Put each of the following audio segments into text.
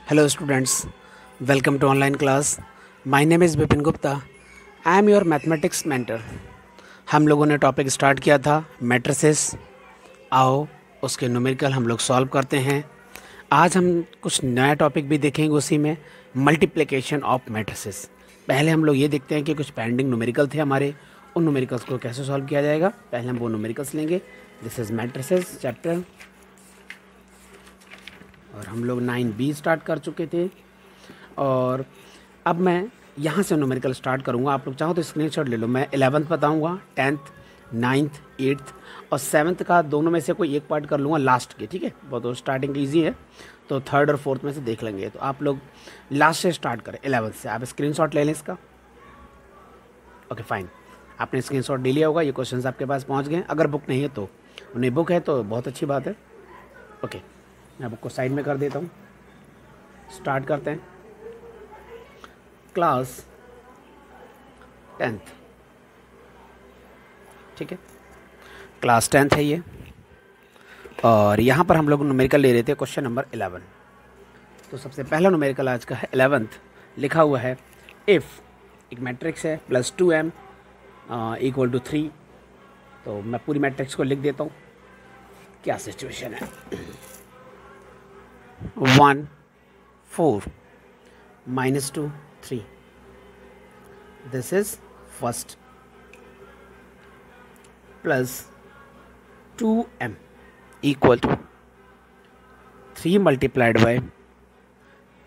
Hello students, welcome to online class. My name is Bipin Gupta. I am your mathematics mentor. हम लोगों ने topic start किया था matrices. आओ उसके न्यूमेरिकल हम लोग सॉल्व करते हैं। आज हम कुछ नया टॉपिक भी देखेंगे, उसी में मल्टीप्लिकेशन ऑफ मैट्रिसेस। पहले हम लोग ये देखते हैं कि कुछ पेंडिंग न्यूमेरिकल थे हमारे, उन न्यूमेरिकल्स को कैसे सॉल्व किया जाएगा। पहले हम वो न्यूमेरिकल्स लेंगे। दिस इज़ मैट्रिसेस चैप्टर, और हम लोग 9B स्टार्ट कर चुके थे। और अब मैं यहाँ से न्यूमेरिकल स्टार्ट करूँगा। आप लोग चाहो तो स्क्रीनशॉट ले लो। मैं 11th बताऊँगा, 10th, 9th, 8th और 7th का दोनों में से कोई एक पार्ट कर लूँगा लास्ट के, ठीक है। बहुत स्टार्टिंग ईजी है, तो 3rd और 4th में से देख लेंगे। तो आप लोग लास्ट से स्टार्ट करें, 11th से। आप स्क्रीनशॉट ले लें इसका। ओके फाइन, आपने स्क्रीनशॉट ले लिया होगा। ये क्वेश्चंस आपके पास पहुँच गए। अगर बुक नहीं है तो, नहीं बुक है तो बहुत अच्छी बात है। ओके, मैं बुक को साइड में कर देता हूँ। स्टार्ट करते हैं। क्लास 10th, ठीक है, क्लास 10th है ये। और यहाँ पर हम लोग न्यूमेरिकल ले रहे थे क्वेश्चन नंबर 11। तो सबसे पहला न्यूमेरिकल आज का है 11th। लिखा हुआ है इफ़ एक मैट्रिक्स है +2m = 3। तो मैं पूरी मैट्रिक्स को लिख देता हूँ। क्या सिचुएशन है। 1 4 -2 3। This is first, plus 2m equal to 3 multiplied by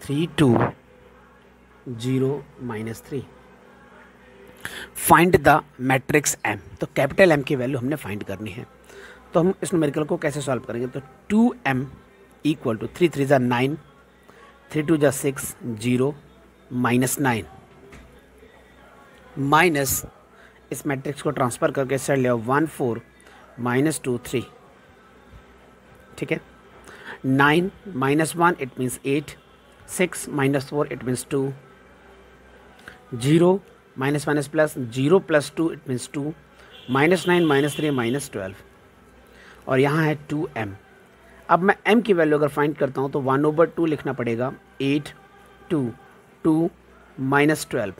3 2 0 -3। Find the matrix m। तो कैपिटल M की वैल्यू हमने फाइंड करनी है। तो हम इस न्यूमेरिकल को कैसे सॉल्व करेंगे। तो 2m equal to 3 3 9, 3 2 6 0 -9 माइनस इस मैट्रिक्स को ट्रांसफ़र करके सेट लिया 1 4 -2 3, ठीक है। 9 -1 it means 8, 6 -4 it means 2, 0 minus minus plus 0 + 2 it means 2, -9 -3 -12, और यहाँ है 2m। अब मैं m की वैल्यू अगर फाइंड करता हूँ तो 1/2 लिखना पड़ेगा। 8 2 2 -12,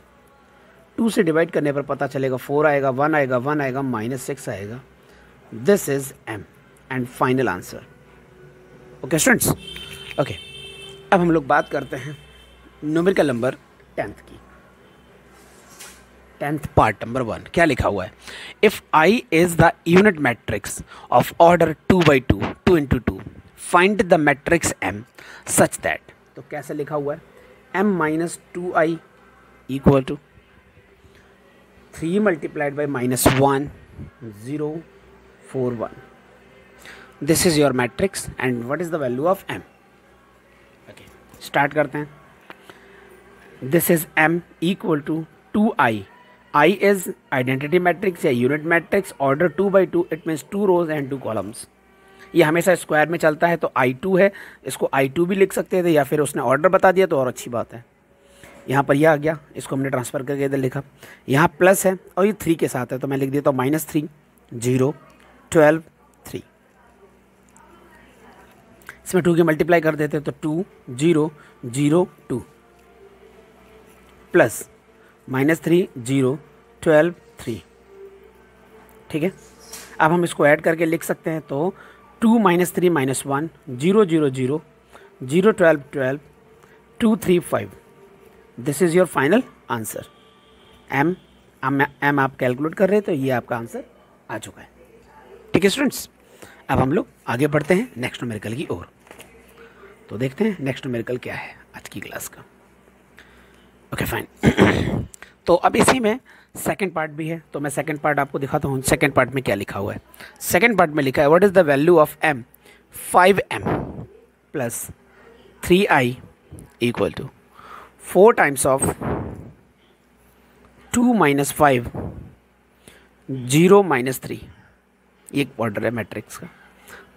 2 से डिवाइड करने पर पता चलेगा 4 आएगा, 1 आएगा, 1 आएगा, -6 आएगा। This is m and final answer. Okay students, okay अब हम लोग बात करते हैं न्यूमेरिकल नंबर 10th की। 10th पार्ट नंबर 1 क्या लिखा हुआ है। If I is the unit matrix of order 2/2 2 × 2 find the matrix m such that. तो कैसे लिखा हुआ है। m - 2i = 3 multiplied by -1 0 4 1। This is your matrix and what is the value of m। Okay start करते हैं। This is m = 2i। I is identity matrix या unit matrix, order 2/2 it means 2 rows and 2 columns. ये हमेशा square में चलता है, तो I2 है, इसको I2 भी लिख सकते थे, या फिर उसने ऑर्डर बता दिया तो और अच्छी बात है। यहाँ पर यह आ गया, इसको हमने ट्रांसफ़र करके इधर लिखा। यहाँ प्लस है और ये 3 के साथ है, तो मैं लिख देता हूँ -3 0 12 3। इसमें 2 की मल्टीप्लाई कर देते हैं तो 2 0 0 2 प्लस -3 0 12 3, ठीक है। अब हम इसको ऐड करके लिख सकते हैं। तो 2 -3 -1 0 0 0 0 12 12 2 3 5। This is your final answer. m आप कैलकुलेट कर रहे हैं, तो ये आपका आंसर आ चुका है, ठीक है स्टूडेंट्स। अब हम लोग आगे बढ़ते हैं नेक्स्ट न्यूमेरिकल की ओर। तो देखते हैं नेक्स्ट न्यूमेरिकल क्या है आज की क्लास का। Okay fine. तो अब इसी में सेकंड पार्ट भी है, तो मैं सेकंड पार्ट आपको दिखाता हूँ। सेकंड पार्ट में क्या लिखा हुआ है। सेकंड पार्ट में लिखा है what is the value of m 5m + 3i = 4 times of 2 - 5 0 -3। ये ऑर्डर है मैट्रिक्स का।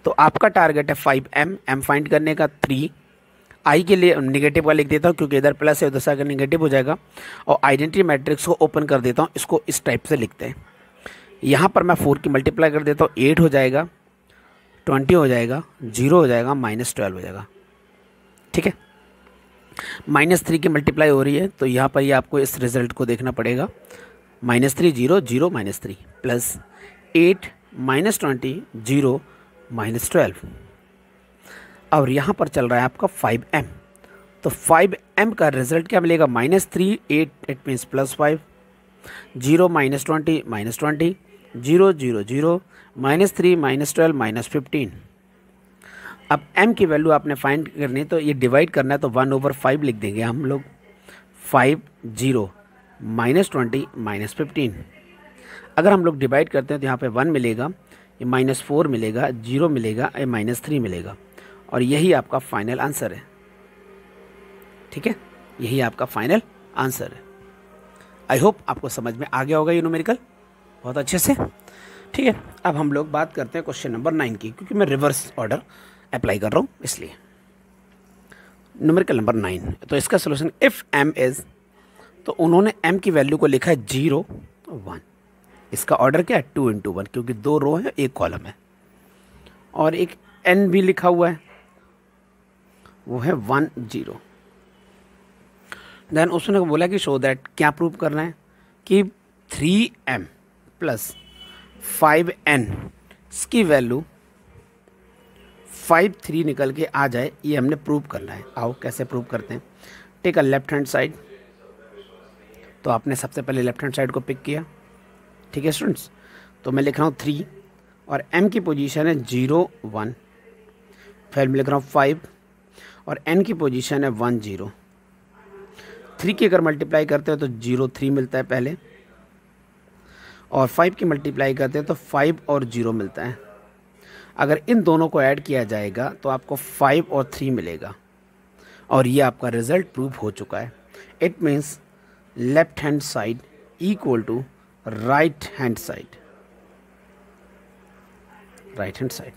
तो आपका टारगेट है 5m, m फाइंड करने का। 3 आई के लिए नेगेटिव का लिख देता हूँ क्योंकि इधर प्लस है, उधर से अगर नेगेटिव हो जाएगा। और आइडेंटिटी मैट्रिक्स को ओपन कर देता हूँ, इसको इस टाइप से लिखते हैं। यहाँ पर मैं 4 की मल्टीप्लाई कर देता हूँ, 8 हो जाएगा, 20 हो जाएगा, 0 हो जाएगा, -12 हो जाएगा। ठीक है, -3 की मल्टीप्लाई हो रही है, तो यहाँ पर ये आपको इस रिजल्ट को देखना पड़ेगा। -3 0 0 -3 प्लस 8 -20 0 -12। और यहाँ पर चल रहा है आपका 5m, तो 5m का रिजल्ट क्या मिलेगा? -3 8 इट मीन्स +5 0 -20 -20 0 0 0 -3 -12 -15। अब m की वैल्यू आपने फाइंड करनी है, तो ये डिवाइड करना है, तो 1/5 लिख देंगे हम लोग। 5 0 -20 -15। अगर हम लोग डिवाइड करते हैं तो यहाँ पे 1 मिलेगा, ये -4 मिलेगा, 0 मिलेगा, ये -3 मिलेगा, और यही आपका फाइनल आंसर है। ठीक है, यही आपका फाइनल आंसर है। आई होप आपको समझ में आ गया होगा ये न्यूमेरिकल बहुत अच्छे से। ठीक है, अब हम लोग बात करते हैं क्वेश्चन नंबर 9 की, क्योंकि मैं रिवर्स ऑर्डर अप्लाई कर रहा हूँ इसलिए। न्यूमेरिकल नंबर 9, तो इसका सोल्यूशन इफ़ m इज़, तो उन्होंने m की वैल्यू को लिखा है 0 1। इसका ऑर्डर क्या है? 2 × 1, क्योंकि 2 रो है, 1 कॉलम है, और एक n भी लिखा हुआ है, वो है 1 0। देन उसने बोला कि शो दैट, क्या प्रूव करना है कि 3m प्लस 5n इसकी वैल्यू 5 3 निकल के आ जाए, ये हमने प्रूव करना है। आओ कैसे प्रूव करते हैं। Take a left hand side, तो आपने सबसे पहले लेफ्ट हैंड साइड को पिक किया। ठीक है स्टूडेंट्स, तो मैं लिख रहा हूँ 3 और m की पोजीशन है 0 1, फिर मैं लिख रहा हूँ 5 और n की पोजीशन है 1 0। 3 की अगर मल्टीप्लाई करते हैं तो 0 3 मिलता है पहले, और 5 की मल्टीप्लाई करते हैं तो 5 और 0 मिलता है। अगर इन दोनों को ऐड किया जाएगा तो आपको 5 और 3 मिलेगा, और ये आपका रिजल्ट प्रूव हो चुका है। It means left hand side equal to right hand side, right hand side.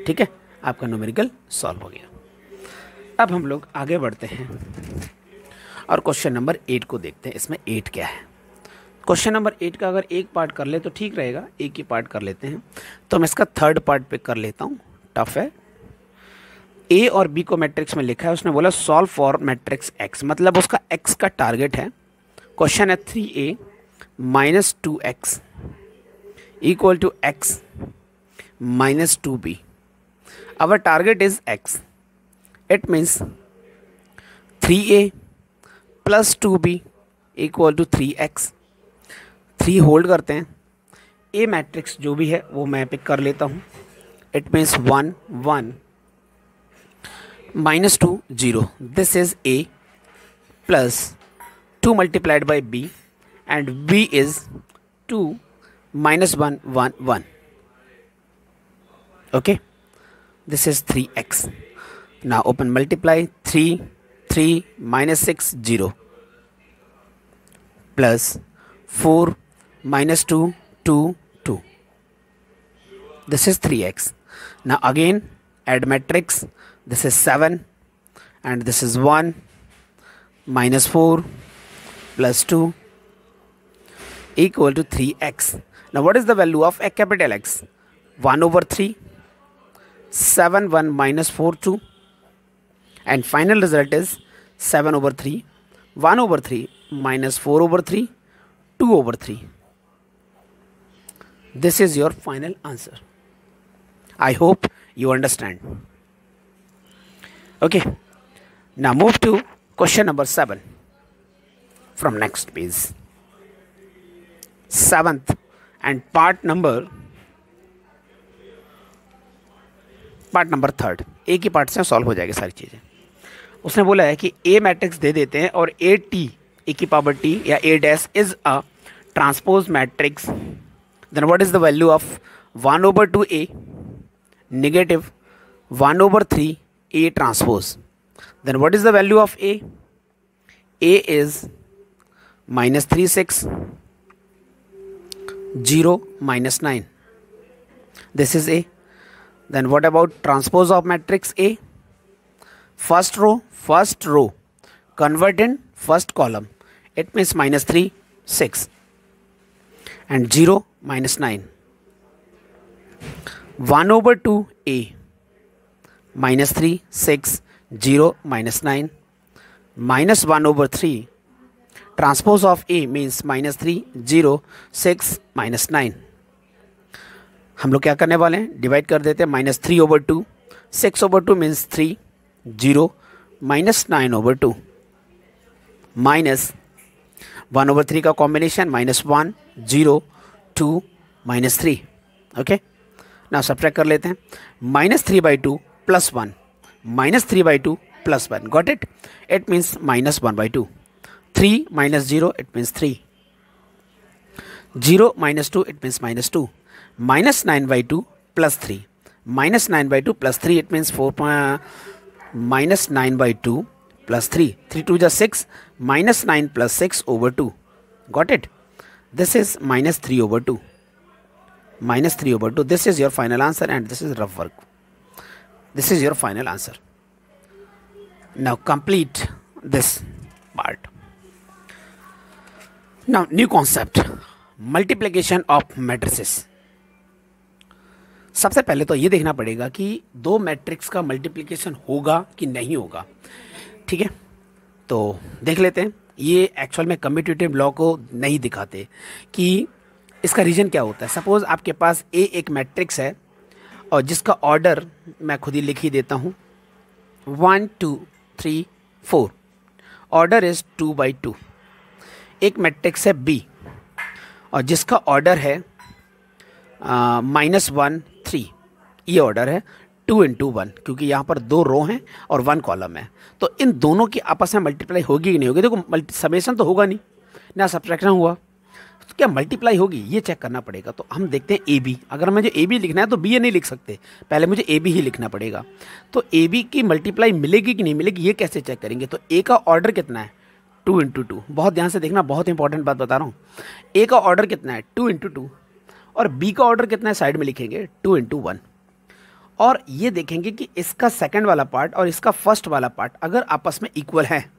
ठीक है, आपका न्यूमेरिकल सॉल्व हो गया। अब हम लोग आगे बढ़ते हैं और क्वेश्चन नंबर 8 को देखते हैं। इसमें 8 क्या है? क्वेश्चन नंबर 8 का अगर एक पार्ट कर ले तो ठीक रहेगा, एक ही पार्ट कर लेते हैं। तो मैं इसका थर्ड पार्ट पिक कर लेता हूँ, टफ है। ए और बी को मैट्रिक्स में लिखा है, उसने बोला सॉल्व फॉर मैट्रिक्स एक्स, मतलब उसका एक्स का टारगेट है। क्वेश्चन है 3a - 2x equal to x - 2b। Our target is x, it means 3a + 2b equal to 3x। 3 hold करते हैं, ए मैट्रिक्स जो भी है वो मैं पिक कर लेता हूँ। It means 1 1 -2 0, this is a plus 2 multiplied by b and b is 2 - 1 1 1। okay, this is 3x। now open multiply 3 3 -6 0 plus 4 -2 2 2, this is 3x। now again add matrix, this is 7 and this is 1 -4 plus 2 equal to 3x। now what is the value of a capital X? 1/3, 7 1 -4 2, and final result is 7/3, 1/3 -4/3, 2/3। this is your final answer। I hope you understand। okay, now move to question number 7 from next page, 7th and part number 3rd। एक ही part से solve हो जाएगी सारी चीज़ें। उसने बोला है कि ए मैट्रिक्स दे देते हैं और ए टी ए की पावर टी या A dash is a transpose matrix, then what is the value of 1/2 A negative 1/3 A transpose, then what is the value of A? A is -36 0 -9, this is A। then what about transpose of matrix A? first row convert in first column, it means -3 6 and 0 -9, 1/2 A -3 6 0 -9 -1/3 transpose of A means -3, 0, 6, -9। हम लोग क्या करने वाले हैं, divide कर देते हैं। -3/2, 6/2 means 3, 0, -9/2, -1/3 का कॉम्बिनेशन -1, 0, 2, -3। ओके, नाउ सब्ट्रैक्ट कर लेते हैं। -3/2 + 1, -3/2 + 1, got it? It means -1/2। 3 - 0, it means 3. 0 - 2, it means -2. -9/2 + 3. -9/2 + 3, it means 4. -9/2 + 3. 3 2 is 6. -9 + 6/2. Got it? This is -3/2. -3/2. This is your final answer, and this is rough work. This is your final answer. Now complete this part. Now new concept, multiplication of matrices. सबसे पहले तो ये देखना पड़ेगा कि दो matrix का multiplication होगा कि नहीं होगा। ठीक है, तो देख लेते हैं। ये एक्चुअल में कम्यूटेटिव लॉ को नहीं दिखाते कि इसका रीजन क्या होता है। सपोज आपके पास ए एक मैट्रिक्स है और जिसका ऑर्डर मैं खुद ही लिख ही देता हूँ, 1 2 3 4। Order is 2/2। एक मैट्रिक्स है बी और जिसका ऑर्डर है -1 3। ये ऑर्डर है 2 × 1, क्योंकि यहाँ पर 2 रो हैं और 1 कॉलम है। तो इन दोनों की आपस में मल्टीप्लाई होगी कि नहीं होगी? देखो, समेशन तो होगा नहीं ना, सब्ट्रैक्शन हुआ, तो क्या मल्टीप्लाई होगी ये चेक करना पड़ेगा। तो हम देखते हैं ए बी। अगर मुझे ए बी लिखना है तो बी ए नहीं लिख सकते, पहले मुझे ए बी ही लिखना पड़ेगा। तो ए बी की मल्टीप्लाई मिलेगी कि नहीं मिलेगी ये कैसे चेक करेंगे? तो ए का ऑर्डर कितना है? 2 × 2। बहुत ध्यान से देखना, बहुत इंपॉर्टेंट बात बता रहा हूँ। ए का ऑर्डर कितना है? 2 × 2। और बी का ऑर्डर कितना है? साइड में लिखेंगे 2 × 1। और ये देखेंगे कि इसका सेकंड वाला पार्ट और इसका फर्स्ट वाला पार्ट अगर आपस में इक्वल है,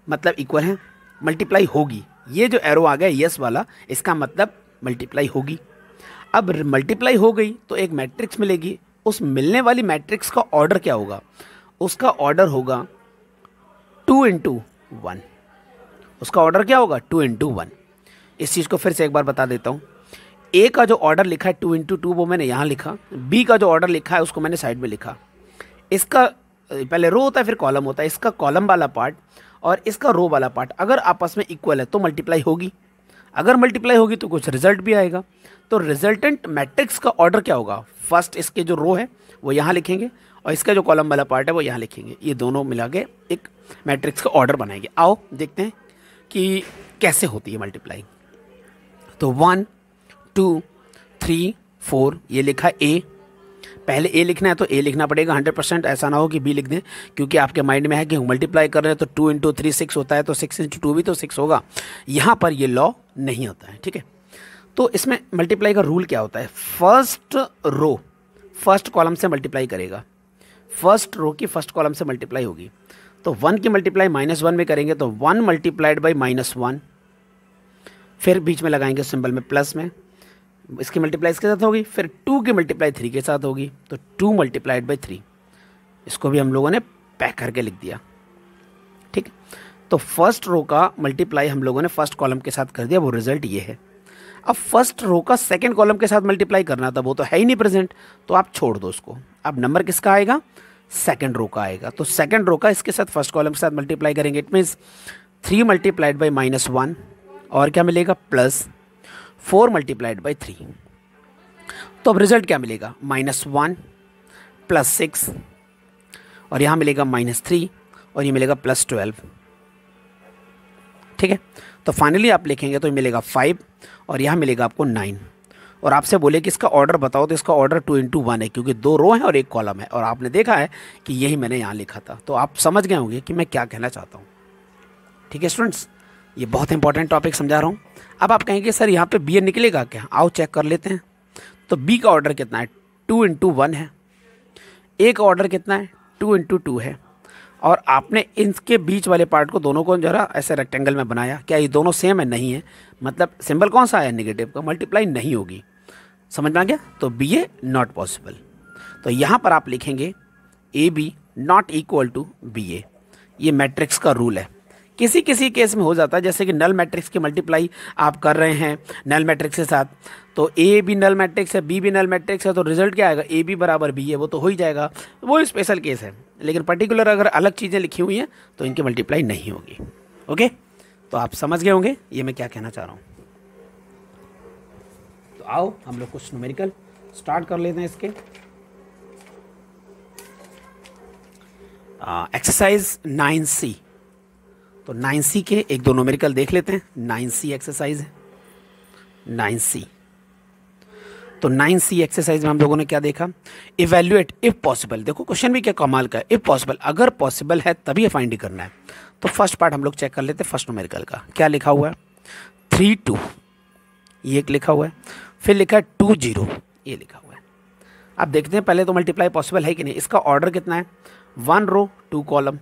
मतलब इक्वल है, मल्टीप्लाई होगी। ये जो एरो आ गया यस वाला, इसका मतलब मल्टीप्लाई होगी। अब मल्टीप्लाई हो गई तो एक मैट्रिक्स मिलेगी। उस मिलने वाली मैट्रिक्स का ऑर्डर क्या होगा? उसका ऑर्डर होगा 2 × 1। उसका ऑर्डर क्या होगा? 2 × 1। इस चीज़ को फिर से एक बार बता देता हूँ। ए का जो ऑर्डर लिखा है 2 × 2 वो मैंने यहाँ लिखा। बी का जो ऑर्डर लिखा है उसको मैंने साइड में लिखा। इसका पहले रो होता है फिर कॉलम होता है। इसका कॉलम वाला पार्ट और इसका रो वाला पार्ट अगर आपस में इक्वल है तो मल्टीप्लाई होगी। अगर मल्टीप्लाई होगी तो कुछ रिजल्ट भी आएगा। तो रिजल्टेंट मैट्रिक्स का ऑर्डर क्या होगा? फर्स्ट इसके जो रो है वो यहाँ लिखेंगे और इसका जो कॉलम वाला पार्ट है वो यहाँ लिखेंगे। ये दोनों मिला के एक मैट्रिक्स का ऑर्डर बनाएंगे। आओ देखते हैं कि कैसे होती है मल्टीप्लाई। तो 1 2 3 4 ये लिखा ए। पहले ए लिखना है तो ए लिखना पड़ेगा 100%। ऐसा ना हो कि बी लिख दें, क्योंकि आपके माइंड में है कि मल्टीप्लाई कर रहे हैं तो 2 × 3 6 होता है, तो 6 × 2 भी तो 6 होगा। यहाँ पर ये लॉ नहीं होता है। ठीक है, तो इसमें मल्टीप्लाई का रूल क्या होता है? फर्स्ट रो फर्स्ट कॉलम से मल्टीप्लाई करेगा। फर्स्ट रो की फर्स्ट कॉलम से मल्टीप्लाई होगी। तो 1 की मल्टीप्लाई -1 में करेंगे तो 1 × -1, फिर बीच में लगाएंगे सिंबल में प्लस में, इसकी मल्टीप्लाई इसके साथ होगी। फिर 2 की मल्टीप्लाई 3 के साथ होगी, तो 2 × 3। इसको भी हम लोगों ने पैक करके लिख दिया। ठीक, तो फर्स्ट रो का मल्टीप्लाई हम लोगों ने फर्स्ट कॉलम के साथ कर दिया, वो रिजल्ट ये है। अब फर्स्ट रो का सेकंड कॉलम के साथ मल्टीप्लाई करना था, वो तो है ही नहीं प्रेजेंट, तो आप छोड़ दो उसको। अब नंबर किसका आएगा? सेकंड रो का आएगा। तो सेकंड रो का इसके साथ फर्स्ट कॉलम के साथ मल्टीप्लाई करेंगे। इट मीन्स 3 × -1 और क्या मिलेगा? प्लस 4 × 3। तो अब रिजल्ट क्या मिलेगा? -1 + 6 और यहाँ मिलेगा -3 और ये मिलेगा +12। ठीक है, तो फाइनली आप लिखेंगे तो ये मिलेगा 5 और यहाँ मिलेगा आपको 9। और आपसे बोले कि इसका ऑर्डर बताओ, तो इसका ऑर्डर 2 × 1 है, क्योंकि 2 रो हैं और 1 कॉलम है। और आपने देखा है कि यही मैंने यहाँ लिखा था, तो आप समझ गए होंगे कि मैं क्या कहना चाहता हूँ। ठीक है स्टूडेंट्स, ये बहुत इंपॉर्टेंट टॉपिक समझा रहा हूँ। अब आप कहेंगे सर यहाँ पे बी ए निकलेगा क्या? आओ चेक कर लेते हैं। तो बी का ऑर्डर कितना है? 2 × 1 है। ए का ऑर्डर कितना है? 2 × 2 है। और आपने इनके बीच वाले पार्ट को दोनों को जरा ऐसे रेक्टेंगल में बनाया। क्या ये दोनों सेम है? नहीं है, मतलब सिंबल कौन सा आया? नेगेटिव का। मल्टीप्लाई नहीं होगी। समझ में आ गया? तो बी ए नॉट पॉसिबल। तो यहाँ पर आप लिखेंगे A B not equal to B A. ये मैट्रिक्स का रूल है। किसी किसी केस में हो जाता है, जैसे कि नल मैट्रिक्स की मल्टीप्लाई आप कर रहे हैं नल मैट्रिक्स के साथ, तो ए भी नल मैट्रिक्स है, बी भी नल मैट्रिक्स है, तो रिजल्ट क्या आएगा, ए बी बराबर बी है, वो तो हो ही जाएगा, वो स्पेशल केस है। लेकिन पर्टिकुलर अगर अलग चीज़ें लिखी हुई हैं तो इनकी मल्टीप्लाई नहीं होगी। ओके, तो आप समझ गए होंगे ये मैं क्या कहना चाह रहा हूँ। तो आओ हम लोग कुछ न्यूमेरिकल स्टार्ट कर लेते हैं इसके। एक्सरसाइज 9C, तो 9C के एक दो न्यूमेरिकल देख लेते हैं। 9C एक्सरसाइज है, 9C। तो 9C एक्सरसाइज में हम लोगों ने क्या देखा, इवेल्युएट इफ पॉसिबल। देखो क्वेश्चन भी क्या कमाल का है, इफ पॉसिबल, अगर पॉसिबल है तभी फाइंड करना है। तो फर्स्ट पार्ट हम लोग चेक कर लेते हैं, फर्स्ट न्यूमेरिकल का क्या लिखा हुआ है, 3 2, ये एक लिखा हुआ है, फिर लिखा है 2 0, ये लिखा हुआ है। अब देखते हैं पहले तो मल्टीप्लाई पॉसिबल है कि नहीं। इसका ऑर्डर कितना है, 1 रो 2 कॉलम,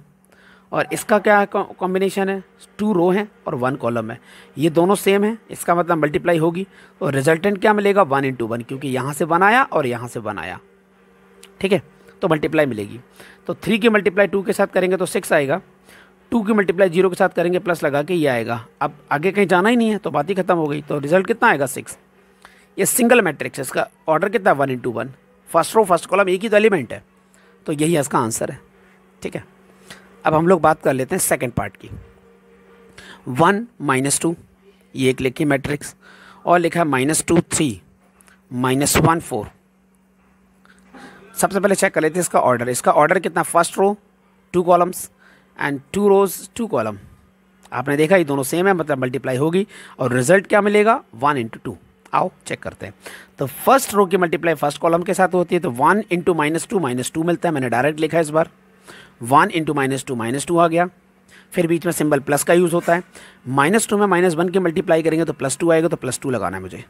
और इसका क्या कॉम्बिनेशन है, 2 रो है और 1 कॉलम है, ये दोनों सेम है, इसका मतलब मल्टीप्लाई होगी और रिजल्टेंट क्या मिलेगा, 1 × 1, क्योंकि यहाँ से 1 आया और यहाँ से 1 आया, ठीक है, तो मल्टीप्लाई मिलेगी। तो 3 की मल्टीप्लाई 2 के साथ करेंगे तो 6 आएगा, 2 की मल्टीप्लाई 0 के साथ करेंगे प्लस लगा के ये आएगा। अब आगे कहीं जाना ही नहीं है तो बात ही खत्म हो गई, तो रिजल्ट कितना आएगा, 6। ये सिंगल मैट्रिक्स है, इसका ऑर्डर कितना है, 1 × 1, फर्स्ट रो फर्स्ट कॉलम एक ही तो एलिमेंट है, तो यही इसका आंसर है, ठीक है। अब हम लोग बात कर लेते हैं सेकंड पार्ट की। 1 - 2, ये एक लिखी मैट्रिक्स, और लिखा है -2 3, -1 4। सबसे पहले चेक कर लेते हैं इसका ऑर्डर। इसका ऑर्डर कितना, first row 2 columns and 2 rows 2 column. आपने देखा ये दोनों सेम है, मतलब मल्टीप्लाई होगी और रिजल्ट क्या मिलेगा, 1 × 2। आओ चेक करते हैं। तो फर्स्ट रो की मल्टीप्लाई फर्स्ट कॉलम के साथ होती है, तो 1 × -2 मिलता है, मैंने डायरेक्ट लिखा है इस बार। 1 × -2 आ गया, फिर बीच में सिंबल प्लस का यूज़ होता है। -2 में -1 की मल्टीप्लाई करेंगे तो +2 आएगा, तो +2 लगाना है मुझे।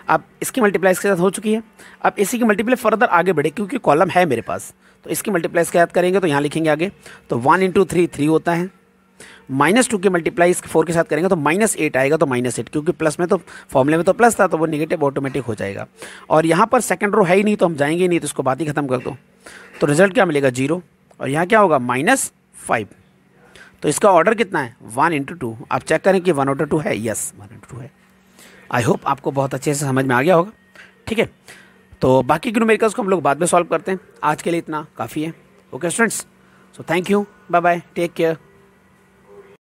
अब इसकी मल्टीप्लाई इसके साथ हो चुकी है, अब इसी की मल्टीप्लाई फर्दर आगे बढ़े क्योंकि कॉलम है मेरे पास, तो इसकी मल्टीप्लाई इसके साथ करेंगे तो यहाँ लिखेंगे आगे, तो 1 × 3 3 होता है। -2 की मल्टीप्लाई इसके 4 के साथ करेंगे तो -8 आएगा, तो -8, क्योंकि प्लस में तो फॉर्मूले में तो प्लस था तो वो नेगेटिव ऑटोमेटिक हो जाएगा। और यहाँ पर सेकंड रो है ही नहीं तो हम जाएंगे ही नहीं, तो इसको बात ही खत्म कर दो। तो रिजल्ट क्या मिलेगा, 0, और यहाँ क्या होगा, -5। तो इसका ऑर्डर कितना है, 1 × 2। आप चेक करें कि 1 / 2 है, यस 1 × 2 है। आई होप आपको बहुत अच्छे से समझ में आ गया होगा, ठीक है। तो बाकी के न्यूमेरिकल्स को हम लोग बाद में सॉल्व करते हैं, आज के लिए इतना काफ़ी है। Okay students, so thank you, bye bye, take care.